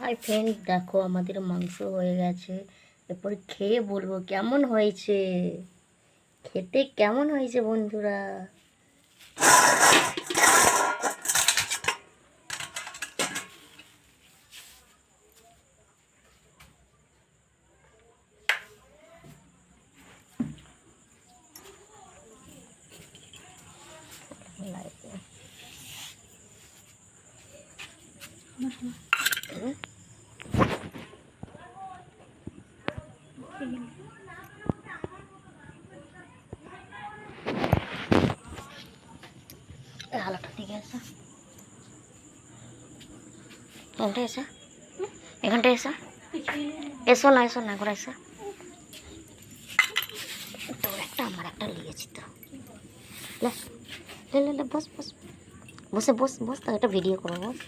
Hi friend, দেখো আমাদের মাংস হয়ে গেছে। এরপর খেয়ে বলবো কেমন হয়েছে, খেতে কেমন হয়েছে বন্ধুরা। আলোটা দিকে আসা, এখানটা এসা, এখানটা এসা, এসো না এসো না করে এসা। তোর একটা আমার একটা লেগেছি তো। লে লে লে বস বস, বসে বস বস, তো একটা ভিডিও করবো বস।